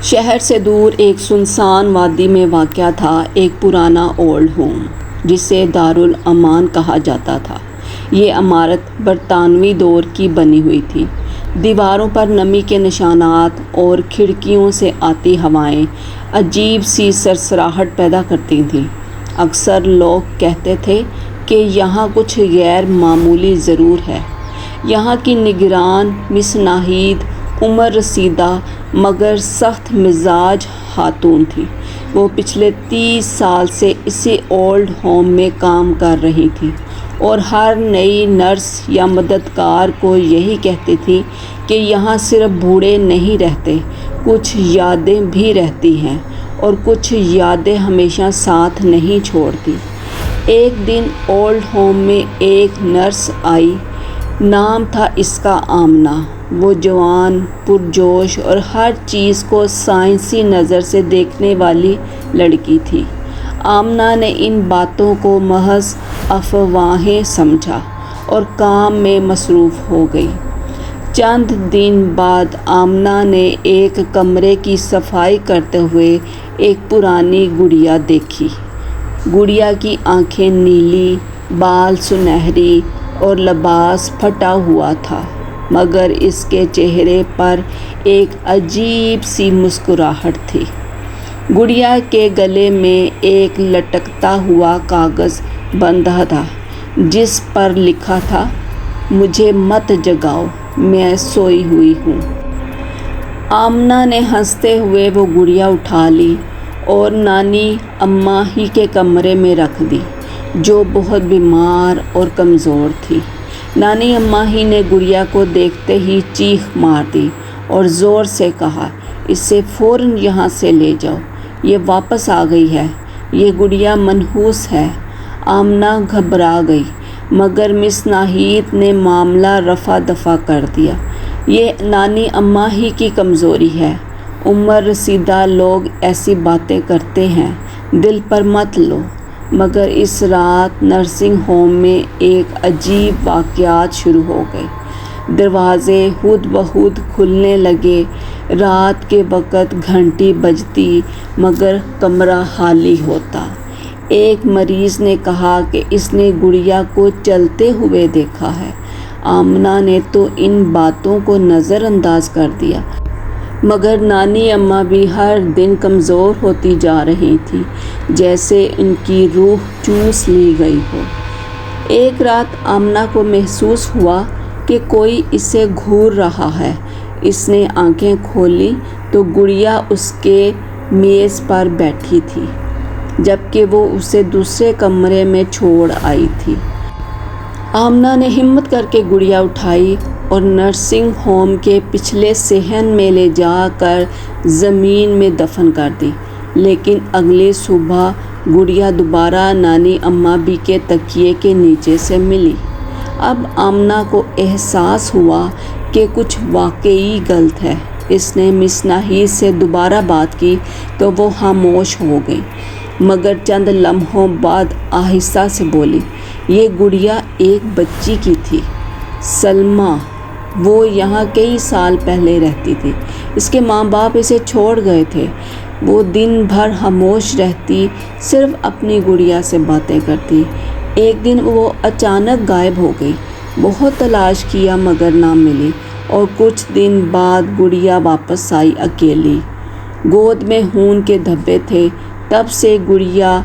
شہر سے دور ایک سنسان وادی میں واقع تھا ایک پرانا اولڈ ہوم جسے دارالامان کہا جاتا تھا۔ یہ عمارت برطانوی دور کی بنی ہوئی تھی۔ دیواروں پر نمی کے نشانات اور کھڑکیوں سے آتی ہوائیں عجیب سی سرسراہٹ پیدا کرتی تھیں۔ اکثر لوگ کہتے تھے کہ یہاں کچھ غیر معمولی ضرور ہے۔ یہاں کی نگران مس ناہید عمر رسیدہ مگر سخت مزاج خاتون تھی۔ وہ پچھلے 30 سال سے اسی اولڈ ہوم میں کام کر رہی تھی اور ہر نئی نرس یا مددگار کو یہی کہتی تھی کہ یہاں صرف بوڑھے نہیں رہتے، کچھ یادیں بھی رہتی ہیں اور کچھ یادیں ہمیشہ ساتھ نہیں چھوڑتی۔ ایک دن اولڈ ہوم میں ایک نرس آئی، نام تھا اس کا آمنہ۔ وہ جوان، پرجوش اور ہر چیز کو سائنسی نظر سے دیکھنے والی لڑکی تھی۔ آمنہ نے ان باتوں کو محض افواہیں سمجھا اور کام میں مصروف ہو گئی۔ چند دن بعد آمنہ نے ایک کمرے کی صفائی کرتے ہوئے ایک پرانی گڑیا دیکھی۔ گڑیا کی آنکھیں نیلی، بال سنہری اور لباس پھٹا ہوا تھا، مگر اس کے چہرے پر ایک عجیب سی مسکراہٹ تھی۔ گڑیا کے گلے میں ایک لٹکتا ہوا کاغذ بندھا تھا جس پر لکھا تھا، مجھے مت جگاؤ، میں سوئی ہوئی ہوں۔ آمنہ نے ہنستے ہوئے وہ گڑیا اٹھا لی اور نانی اماں ہی کے کمرے میں رکھ دی، جو بہت بیمار اور کمزور تھی۔ نانی اماں ہی نے گڑیا کو دیکھتے ہی چیخ مار دی اور زور سے کہا، اسے فوراً یہاں سے لے جاؤ، یہ واپس آ گئی ہے، یہ گڑیا منحوس ہے۔ آمنہ گھبرا گئی، مگر مس ناہید نے معاملہ رفع دفع کر دیا۔ یہ نانی اماں ہی کی کمزوری ہے، عمر رسیدہ لوگ ایسی باتیں کرتے ہیں، دل پر مت لو۔ مگر اس رات نرسنگ ہوم میں ایک عجیب واقعات شروع ہو گئے۔ دروازے خود بخود کھلنے لگے، رات کے وقت گھنٹی بجتی مگر کمرہ خالی ہوتا۔ ایک مریض نے کہا کہ اس نے گڑیا کو چلتے ہوئے دیکھا ہے۔ آمنہ نے تو ان باتوں کو نظر انداز کر دیا، مگر نانی اماں بھی ہر دن کمزور ہوتی جا رہی تھی، جیسے ان کی روح چوس لی گئی ہو۔ ایک رات آمنہ کو محسوس ہوا کہ کوئی اسے گھور رہا ہے۔ اس نے آنکھیں کھولیں تو گڑیا اس کے میز پر بیٹھی تھی، جبکہ وہ اسے دوسرے کمرے میں چھوڑ آئی تھی۔ آمنہ نے ہمت کر کے گڑیا اٹھائی اور نرسنگ ہوم کے پچھلے صحن میں لے جا کر زمین میں دفن کر دی۔ لیکن اگلی صبح گڑیا دوبارہ نانی اماں بھی کے تکیے کے نیچے سے ملی۔ اب آمنہ کو احساس ہوا کہ کچھ واقعی غلط ہے۔ اس نے مس ناہید سے دوبارہ بات کی تو وہ خاموش ہو گئی، مگر چند لمحوں بعد آہستہ سے بولی، یہ گڑیا ایک بچی کی تھی، سلمیٰ۔ وہ یہاں کئی سال پہلے رہتی تھی، اس کے ماں باپ اسے چھوڑ گئے تھے۔ وہ دن بھر خاموش رہتی، صرف اپنی گڑیا سے باتیں کرتی۔ ایک دن وہ اچانک غائب ہو گئی، بہت تلاش کیا مگر نہ ملی، اور کچھ دن بعد گڑیا واپس آئی اکیلی۔ گود میں خون کے دھبے تھے۔ تب سے گڑیا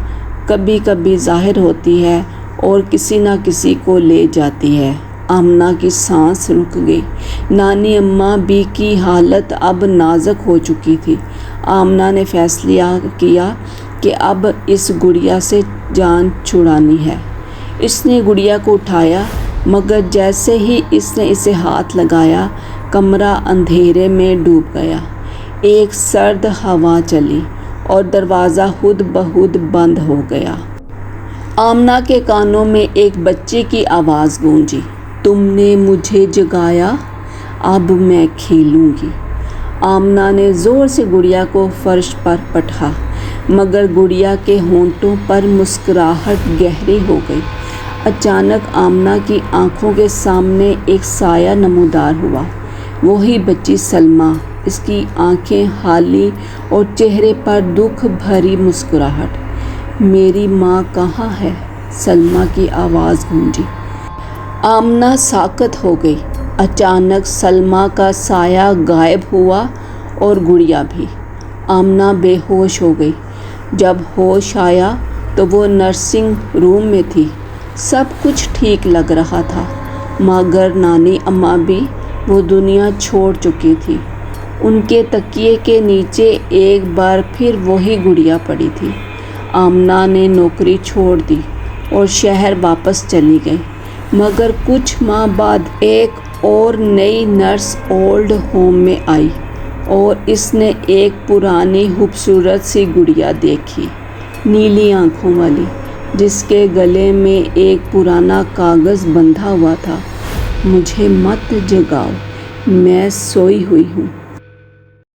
کبھی کبھی ظاہر ہوتی ہے اور کسی نہ کسی کو لے جاتی ہے۔ آمنہ کی سانس رک گئی۔ نانی اماں بھی کی حالت اب نازک ہو چکی تھی۔ آمنہ نے فیصلہ کیا کہ اب اس گڑیا سے جان چھڑانی ہے۔ اس نے گڑیا کو اٹھایا، مگر جیسے ہی اس نے اسے ہاتھ لگایا، کمرہ اندھیرے میں ڈوب گیا۔ ایک سرد ہوا چلی اور دروازہ خود بخود بند ہو گیا۔ آمنہ کے کانوں میں ایک بچے کی آواز گونجی، تم نے مجھے جگایا، اب میں کھیلوں گی۔ آمنہ نے زور سے گڑیا کو فرش پر پٹکا، مگر گڑیا کے ہونٹوں پر مسکراہٹ گہری ہو گئی۔ اچانک آمنہ کی آنکھوں کے سامنے ایک سایہ نمودار ہوا، وہی بچی سلمیٰ، اس کی آنکھیں خالی اور چہرے پر دکھ بھری مسکراہٹ۔ میری ماں کہاں ہے؟ سلمیٰ کی آواز گونجی۔ آمنہ ساکت ہو گئی۔ اچانک سلمیٰ کا سایہ غائب ہوا اور گڑیا بھی۔ آمنہ بے ہوش ہو گئی۔ جب ہوش آیا تو وہ نرسنگ روم میں تھی۔ سب کچھ ٹھیک لگ رہا تھا، مگر نانی اماں بھی وہ دنیا چھوڑ چکی تھی۔ ان کے تکیے کے نیچے ایک بار پھر وہی گڑیا پڑی تھی۔ آمنہ نے نوکری چھوڑ دی اور شہر واپس چلی گئی، مگر کچھ ماہ بعد ایک اور نئی نرس اولڈ ہوم میں آئی اور اس نے ایک پرانی خوبصورت سی گڑیا دیکھی، نیلی آنکھوں والی، جس کے گلے میں ایک پرانا کاغذ بندھا ہوا تھا۔ مجھے مت جگاؤ، میں سوئی ہوئی ہوں۔